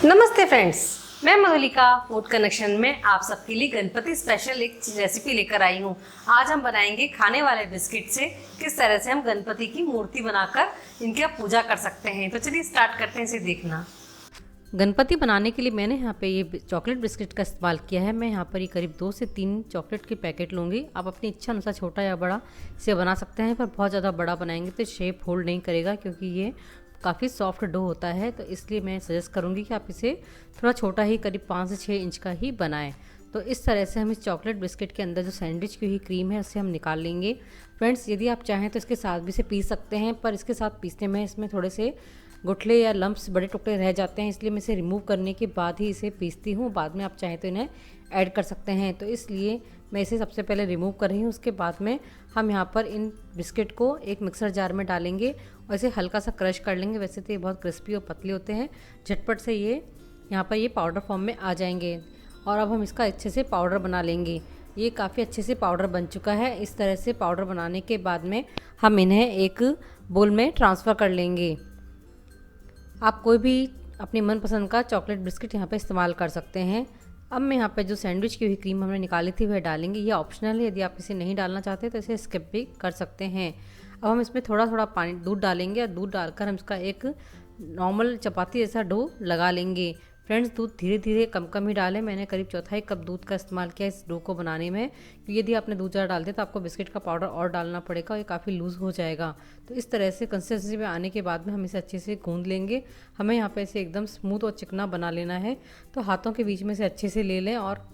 नमस्ते फ्रेंड्स, मैं Madhulika food connection में आप सबके लिए गणपति स्पेशल एक रेसिपी लेकर आई हूँ। आज हम बनाएंगे खाने वाले बिस्किट से किस तरह से हम गणपति की मूर्ति बनाकर इनकी पूजा कर सकते हैं। तो चलिए स्टार्ट करते हैं इसे देखना। गणपति बनाने के लिए मैंने यहाँ पे ये चॉकलेट बिस्किट का इस्तेमाल किया है। मैं यहाँ पर ये करीब 2 से 3 चॉकलेट के पैकेट लूँगी। आप अपनी इच्छा अनुसार छोटा या बड़ा इसे बना सकते हैं, पर बहुत ज़्यादा बड़ा बनाएंगे तो शेप होल्ड नहीं करेगा, क्योंकि ये काफ़ी सॉफ्ट डो होता है। तो इसलिए मैं सजेस्ट करूँगी कि आप इसे थोड़ा छोटा ही, करीब 5 से 6 इंच का ही बनाएं। तो इस तरह से हम इस चॉकलेट बिस्किट के अंदर जो सैंडविच की हुई क्रीम है उसे हम निकाल लेंगे। फ्रेंड्स, यदि आप चाहें तो इसके साथ भी इसे पीस सकते हैं, पर इसके साथ पीसने में इसमें थोड़े से गुठले या लम्प्स, बड़े टुकड़े रह जाते हैं, इसलिए मैं इसे रिमूव करने के बाद ही इसे पीसती हूँ। बाद में आप चाहें तो इन्हें ऐड कर सकते हैं। तो इसलिए मैं इसे सबसे पहले रिमूव कर रही हूँ। उसके बाद में हम यहाँ पर इन बिस्किट को एक मिक्सर जार में डालेंगे और इसे हल्का सा क्रश कर लेंगे। वैसे तो ये बहुत क्रिस्पी और पतले होते हैं, झटपट से ये यहाँ पर ये पाउडर फॉर्म में आ जाएंगे। और अब हम इसका अच्छे से पाउडर बना लेंगे। ये काफ़ी अच्छे से पाउडर बन चुका है। इस तरह से पाउडर बनाने के बाद में हम इन्हें एक बोल में ट्रांसफ़र कर लेंगे। आप कोई भी अपनी मनपसंद का चॉकलेट बिस्किट यहाँ पे इस्तेमाल कर सकते हैं। अब मैं यहाँ पे जो सैंडविच की हुई क्रीम हमने निकाली थी वह डालेंगे। ये ऑप्शनल है, यदि आप इसे नहीं डालना चाहते तो इसे स्किप भी कर सकते हैं। अब हम इसमें थोड़ा थोड़ा पानी, दूध डालेंगे और दूध डालकर हम इसका एक नॉर्मल चपाती जैसा डो लगा लेंगे। फ्रेंड्स, दूध धीरे धीरे कम कम ही डालें। मैंने करीब 1/4 कप दूध का इस्तेमाल किया इस डो को बनाने में, क्योंकि यदि आपने दूध ज़्यादा डालते तो आपको बिस्किट का पाउडर और डालना पड़ेगा और ये काफ़ी लूज़ हो जाएगा। तो इस तरह से कंसिस्टेंसी में आने के बाद में हम इसे अच्छे से गूंद लेंगे। हमें यहाँ पे इसे एकदम स्मूथ और चिकना बना लेना है। तो हाथों के बीच में से अच्छे से ले लें और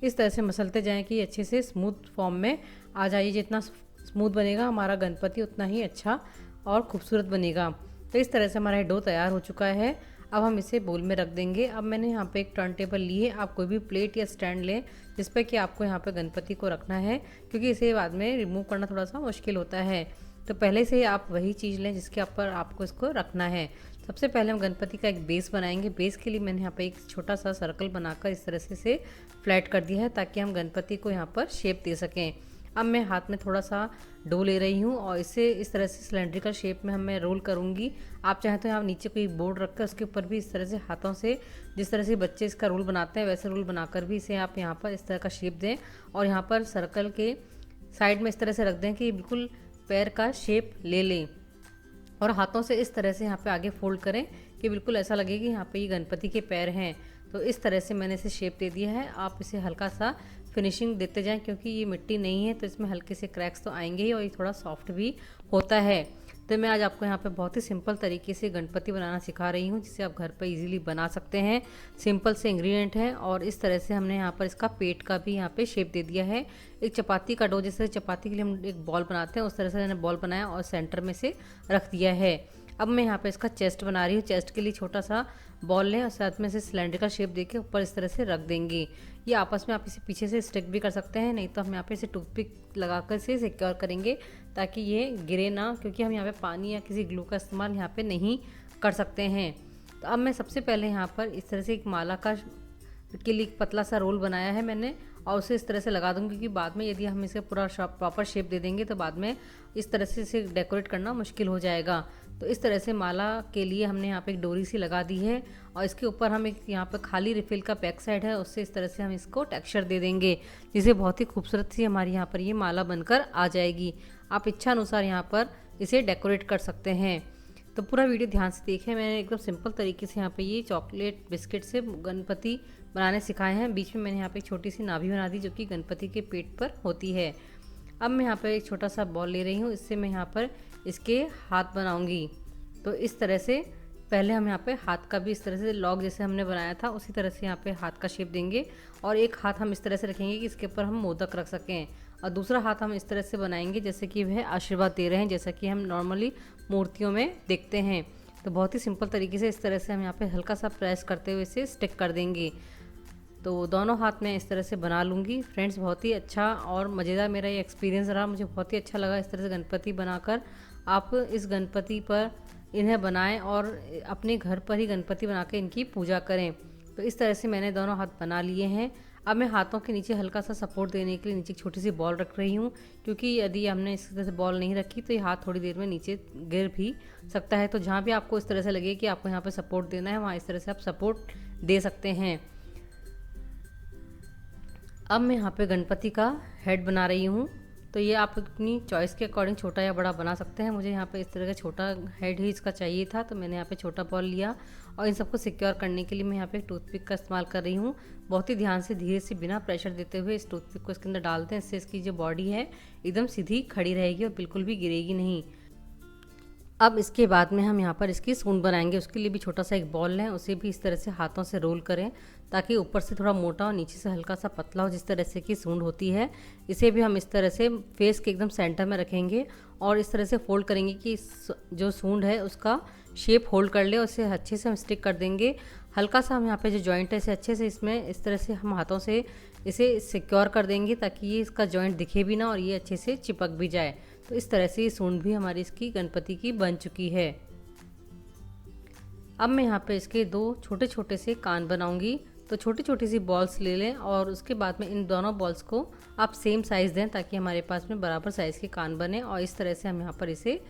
इस तरह से मसलते जाएँ कि अच्छे से स्मूथ फॉर्म में आ जाइए। जितना स्मूथ बनेगा हमारा गणपति उतना ही अच्छा और खूबसूरत बनेगा। तो इस तरह से हमारा डो तैयार हो चुका है। अब हम इसे बोल में रख देंगे। अब मैंने यहाँ पे एक टर्न टेबल ली है। आप कोई भी प्लेट या स्टैंड लें जिस पर कि आपको यहाँ पे गणपति को रखना है, क्योंकि इसे बाद में रिमूव करना थोड़ा सा मुश्किल होता है। तो पहले से आप वही चीज़ लें जिसके ऊपर आपको इसको रखना है। सबसे पहले हम गणपति का एक बेस बनाएंगे। बेस के लिए मैंने यहाँ पे एक छोटा सा सर्कल बनाकर इस तरह से इसे फ्लैट कर दिया है, ताकि हम गणपति को यहाँ पर शेप दे सकें। अब मैं हाथ में थोड़ा सा डो ले रही हूँ और इसे इस तरह से सिलेंड्रिकल शेप में मैं रोल करूँगी। आप चाहें तो यहाँ नीचे कोई बोर्ड रखकर उसके ऊपर भी इस तरह से हाथों से, जिस तरह से बच्चे इसका रोल बनाते हैं वैसे रोल बनाकर भी इसे आप यहाँ पर इस तरह का शेप दें। और यहाँ पर सर्कल के साइड में इस तरह से रख दें कि बिल्कुल पैर का शेप ले लें। और हाथों से इस तरह से यहाँ पे आगे फोल्ड करें कि बिल्कुल ऐसा लगे कि यहाँ पे ये गणपति के पैर हैं। तो इस तरह से मैंने इसे शेप दे दिया है। आप इसे हल्का सा फिनिशिंग देते जाएं, क्योंकि ये मिट्टी नहीं है तो इसमें हल्के से क्रैक्स तो आएंगे ही और ये थोड़ा सॉफ्ट भी होता है। तो मैं आज आपको यहाँ पे बहुत ही सिंपल तरीके से गणपति बनाना सिखा रही हूँ, जिसे आप घर पर इजीली बना सकते हैं। सिंपल से इंग्रेडिएंट है। और इस तरह से हमने यहाँ पर इसका पेट का भी यहाँ पे शेप दे दिया है। एक चपाती का डो, जैसे चपाती के लिए हम एक बॉल बनाते हैं उस तरह से मैंने बॉल बनाया और सेंटर में से रख दिया है। अब मैं यहाँ पे इसका चेस्ट बना रही हूँ। चेस्ट के लिए छोटा सा बॉल लें और साथ में से सिलेंडर का शेप देके ऊपर इस तरह से रख देंगे। ये आपस में आप इसे पीछे से स्टिक भी कर सकते हैं, नहीं तो हम यहाँ पे इसे टूथपिक लगाकर इसे सिक्योर करेंगे ताकि ये गिरे ना, क्योंकि हम यहाँ पे पानी या किसी ग्लू का इस्तेमाल यहाँ पे नहीं कर सकते हैं। तो अब मैं सबसे पहले यहाँ पर इस तरह से एक माला का के लिए एक पतला सा रोल बनाया है मैंने और उसे इस तरह से लगा दूँगी, क्योंकि बाद में यदि हम इसे पूरा प्रॉपर शेप दे देंगे तो बाद में इस तरह से इसे डेकोरेट करना मुश्किल हो जाएगा। तो इस तरह से माला के लिए हमने यहाँ पे एक डोरी सी लगा दी है और इसके ऊपर हम एक यहाँ पे खाली रिफिल का बैक साइड है, उससे इस तरह से हम इसको टेक्सचर दे देंगे, जिसे बहुत ही खूबसूरत सी हमारी यहाँ पर ये माला बनकर आ जाएगी। आप इच्छा अनुसार यहाँ पर इसे डेकोरेट कर सकते हैं। तो पूरा वीडियो ध्यान से देखें। मैंने एकदम सिंपल तरीके से यहाँ पे ये चॉकलेट बिस्किट से गणपति बनाने सिखाए हैं। बीच में मैंने यहाँ पे एक छोटी सी नाभि बना दी जो कि गणपति के पेट पर होती है। अब मैं यहाँ पर एक छोटा सा बॉल ले रही हूँ, इससे मैं यहाँ पर इसके हाथ बनाऊँगी। तो इस तरह से पहले हम यहाँ पे हाथ का भी इस तरह से लॉग जैसे हमने बनाया था उसी तरह से यहाँ पे हाथ का शेप देंगे और एक हाथ हम इस तरह से रखेंगे कि इसके ऊपर हम मोदक रख सकें और दूसरा हाथ हम इस तरह से बनाएंगे जैसे कि वह आशीर्वाद दे रहे हैं, जैसा कि हम नॉर्मली मूर्तियों में देखते हैं। तो बहुत ही सिंपल तरीके से इस तरह से हम यहाँ पे हल्का सा प्रेस करते हुए इसे स्टिक कर देंगे। तो दोनों हाथ में इस तरह से बना लूँगी। फ्रेंड्स, बहुत ही अच्छा और मज़ेदार मेरा ये एक्सपीरियंस रहा। मुझे बहुत ही अच्छा लगा इस तरह से गणपति बनाकर। आप इस गणपति पर इन्हें बनाएं और अपने घर पर ही गणपति बना के इनकी पूजा करें। तो इस तरह से मैंने दोनों हाथ बना लिए हैं। अब मैं हाथों के नीचे हल्का सा सपोर्ट देने के लिए नीचे एक छोटी सी बॉल रख रही हूँ, क्योंकि यदि हमने इस तरह से बॉल नहीं रखी तो ये हाथ थोड़ी देर में नीचे गिर भी सकता है। तो जहाँ भी आपको इस तरह से लगे कि आपको यहाँ पे सपोर्ट देना है, वहाँ इस तरह से आप सपोर्ट दे सकते हैं। अब मैं यहाँ पे गणपति का हेड बना रही हूँ। तो ये आप अपनी चॉइस के अकॉर्डिंग छोटा या बड़ा बना सकते हैं। मुझे यहाँ पे इस तरह का छोटा हेड ही इसका चाहिए था, तो मैंने यहाँ पे छोटा बॉल लिया और इन सबको सिक्योर करने के लिए मैं यहाँ पे एक टूथपिक का इस्तेमाल कर रही हूँ। बहुत ही ध्यान से धीरे से बिना प्रेशर देते हुए इस टूथपिक को इसके अंदर डालते हैं। इससे इसकी जो बॉडी है एकदम सीधी खड़ी रहेगी और बिल्कुल भी गिरेगी नहीं। अब इसके बाद में हम यहाँ पर इसकी सूंड बनाएंगे। उसके लिए भी छोटा सा एक बॉल लें, उसे भी इस तरह से हाथों से रोल करें ताकि ऊपर से थोड़ा मोटा और नीचे से हल्का सा पतला हो, जिस तरह से की सूंड होती है। इसे भी हम इस तरह से फेस के एकदम सेंटर में रखेंगे और इस तरह से फोल्ड करेंगे कि जो सूंड है उसका शेप होल्ड कर ले और इसे अच्छे से हम स्टिक कर देंगे। हल्का सा हम यहाँ पे जो जॉइंट है इसे अच्छे से इसमें इस तरह से हम हाथों से इसे सिक्योर कर देंगे ताकि ये इसका जॉइंट दिखे भी ना और ये अच्छे से चिपक भी जाए। तो इस तरह से ये सूंड भी हमारी इसकी गणपति की बन चुकी है। अब मैं यहाँ पे इसके दो छोटे छोटे से कान बनाऊंगी। तो छोटी छोटी सी बॉल्स ले लें और उसके बाद में इन दोनों बॉल्स को आप सेम साइज़ दें ताकि हमारे पास में बराबर साइज़ के कान बने। और इस तरह से हम यहाँ पर इसे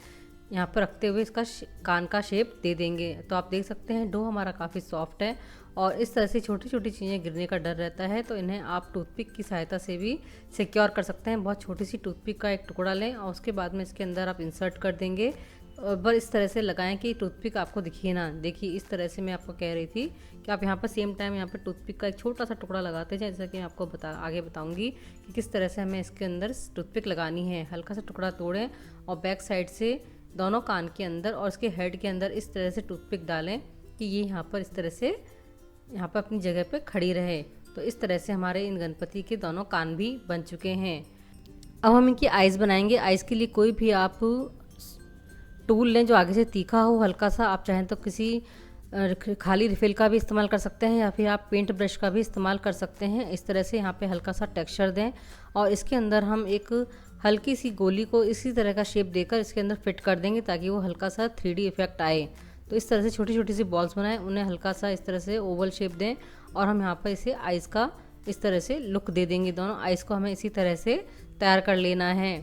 यहाँ पर रखते हुए इसका कान का शेप दे देंगे। तो आप देख सकते हैं डो हमारा काफ़ी सॉफ्ट है और इस तरह से छोटी छोटी चीज़ें गिरने का डर रहता है, तो इन्हें आप टूथपिक की सहायता से भी सिक्योर कर सकते हैं। बहुत छोटी सी टूथपिक का एक टुकड़ा लें और उसके बाद में इसके अंदर आप इंसर्ट कर देंगे और बस इस तरह से लगाएं कि टूथपिक आपको दिखिए ना। देखिए इस तरह से मैं आपको कह रही थी कि आप यहाँ पर सेम टाइम यहाँ पर टूथपिक का एक छोटा सा टुकड़ा लगाते हैं, जैसा कि मैं आपको आगे बताऊँगी कि किस तरह से हमें इसके अंदर टूथपिक लगानी है। हल्का सा टुकड़ा तोड़ें और बैक साइड से दोनों कान के अंदर और इसके हेड के अंदर इस तरह से टूथपिक डालें कि ये यहाँ पर इस तरह से यहाँ पर अपनी जगह पे खड़ी रहे। तो इस तरह से हमारे इन गणपति के दोनों कान भी बन चुके हैं। अब हम इनकी आइज़ बनाएंगे। आइज़ के लिए कोई भी आप टूल लें जो आगे से तीखा हो हल्का सा। आप चाहें तो किसी खाली रिफिल का भी इस्तेमाल कर सकते हैं या फिर आप पेंट ब्रश का भी इस्तेमाल कर सकते हैं। इस तरह से यहाँ पे हल्का सा टेक्सचर दें और इसके अंदर हम एक हल्की सी गोली को इसी तरह का शेप देकर इसके अंदर फिट कर देंगे ताकि वो हल्का सा 3D इफेक्ट आए। तो इस तरह से छोटी छोटी सी बॉल्स बनाएं, उन्हें हल्का सा इस तरह से ओवल शेप दें और हम यहाँ पर इसे आइज़ का इस तरह से लुक दे देंगे। दोनों आइज़ को हमें इसी तरह से तैयार कर लेना है।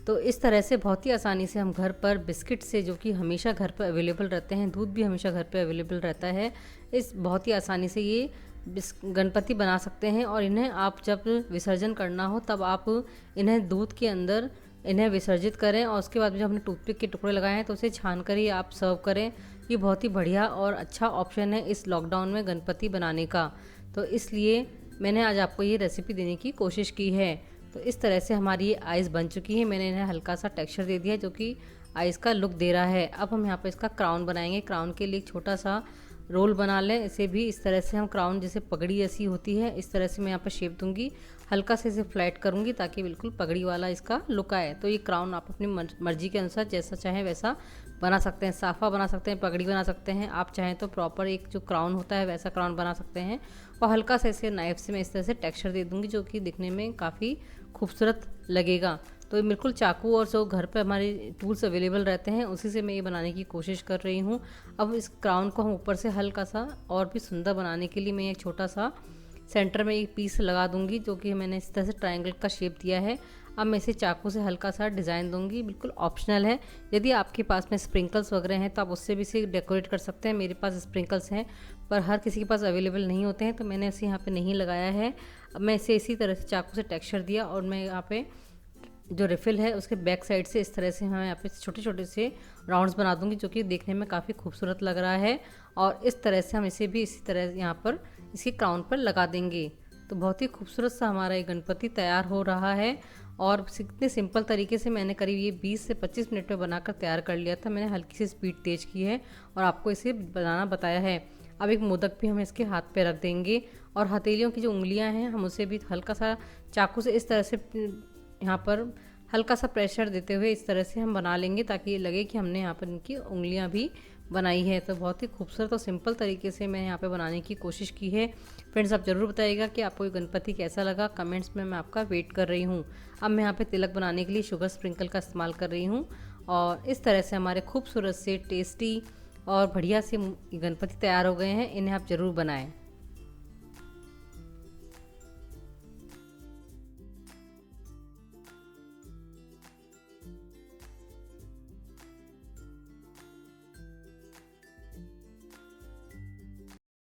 तो इस तरह से बहुत ही आसानी से हम घर पर बिस्किट से, जो कि हमेशा घर पर अवेलेबल रहते हैं, दूध भी हमेशा घर पर अवेलेबल रहता है, इस बहुत ही आसानी से ये गणपति बना सकते हैं। और इन्हें आप जब विसर्जन करना हो तब आप इन्हें दूध के अंदर इन्हें विसर्जित करें और उसके बाद जब हमने टूथपिक के टुकड़े लगाए हैं तो उसे छान कर ही आप सर्व करें। ये बहुत ही बढ़िया और अच्छा ऑप्शन है इस लॉकडाउन में गणपति बनाने का। तो इसलिए मैंने आज आपको ये रेसिपी देने की कोशिश की है। तो इस तरह से हमारी ये आइज़ बन चुकी है। मैंने इन्हें हल्का सा टेक्सचर दे दिया है जो कि आइज़ का लुक दे रहा है। अब हम यहाँ पर इसका क्राउन बनाएंगे। क्राउन के लिए एक छोटा सा रोल बना लें। इसे भी इस तरह से हम क्राउन जैसे पगड़ी ऐसी होती है इस तरह से मैं यहाँ पर शेप दूंगी। हल्का से इसे फ्लैट करूंगी ताकि बिल्कुल पगड़ी वाला इसका लुक आए। तो ये क्राउन आप अपनी मर्जी के अनुसार जैसा चाहें वैसा बना सकते हैं। साफा बना सकते हैं, पगड़ी बना सकते हैं। आप चाहें तो प्रॉपर एक जो क्राउन होता है वैसा क्राउन बना सकते हैं। और हल्का से इसे नाइफ से मैं इस तरह से टेक्सचर दे दूँगी जो कि दिखने में काफ़ी खूबसूरत लगेगा। तो बिल्कुल चाकू और जो घर पे हमारे टूल्स अवेलेबल रहते हैं उसी से मैं ये बनाने की कोशिश कर रही हूँ। अब इस क्राउन को हम ऊपर से हल्का सा और भी सुंदर बनाने के लिए मैं एक छोटा सा सेंटर में एक पीस लगा दूंगी जो कि मैंने इस तरह से ट्रायंगल का शेप दिया है। अब मैं इसे चाकू से हल्का सा डिज़ाइन दूंगी, बिल्कुल ऑप्शनल है। यदि आपके पास में स्प्रिंकल्स वगैरह हैं तो आप उससे भी इसे डेकोरेट कर सकते हैं। मेरे पास स्प्रिंकल्स हैं पर हर किसी के पास अवेलेबल नहीं होते हैं तो मैंने इसे यहाँ पे नहीं लगाया है। अब मैं इसे इसी तरह से चाकू से टेक्सचर दिया और मैं यहाँ पे जो रिफिल है उसके बैक साइड से इस तरह से हम यहाँ पे छोटे छोटे से राउंड्स बना दूंगी जो कि देखने में काफ़ी खूबसूरत लग रहा है। और इस तरह से हम इसे भी इसी तरह यहाँ पर इसके क्राउन पर लगा देंगे। तो बहुत ही खूबसूरत सा हमारा ये गणपति तैयार हो रहा है। और इतने सिंपल तरीके से मैंने करीब ये 20 से 25 मिनट में बनाकर तैयार कर लिया था। मैंने हल्की सी स्पीड तेज़ की है और आपको इसे बनाना बताया है। अब एक मोदक भी हम इसके हाथ पे रख देंगे और हथेलियों की जो उंगलियां हैं हम उसे भी हल्का सा चाकू से इस तरह से यहाँ पर हल्का सा प्रेशर देते हुए इस तरह से हम बना लेंगे ताकि ये लगे कि हमने यहाँ पर इनकी उंगलियां भी बनाई है। तो बहुत ही खूबसूरत और सिंपल तरीके से मैं यहाँ पे बनाने की कोशिश की है। फ्रेंड्स आप ज़रूर बताइएगा कि आपको ये गणपति कैसा लगा, कमेंट्स में मैं आपका वेट कर रही हूँ। अब मैं यहाँ पे तिलक बनाने के लिए शुगर स्प्रिंकल का इस्तेमाल कर रही हूँ और इस तरह से हमारे खूबसूरत से टेस्टी और बढ़िया से गणपति तैयार हो गए हैं। इन्हें आप ज़रूर बनाएं।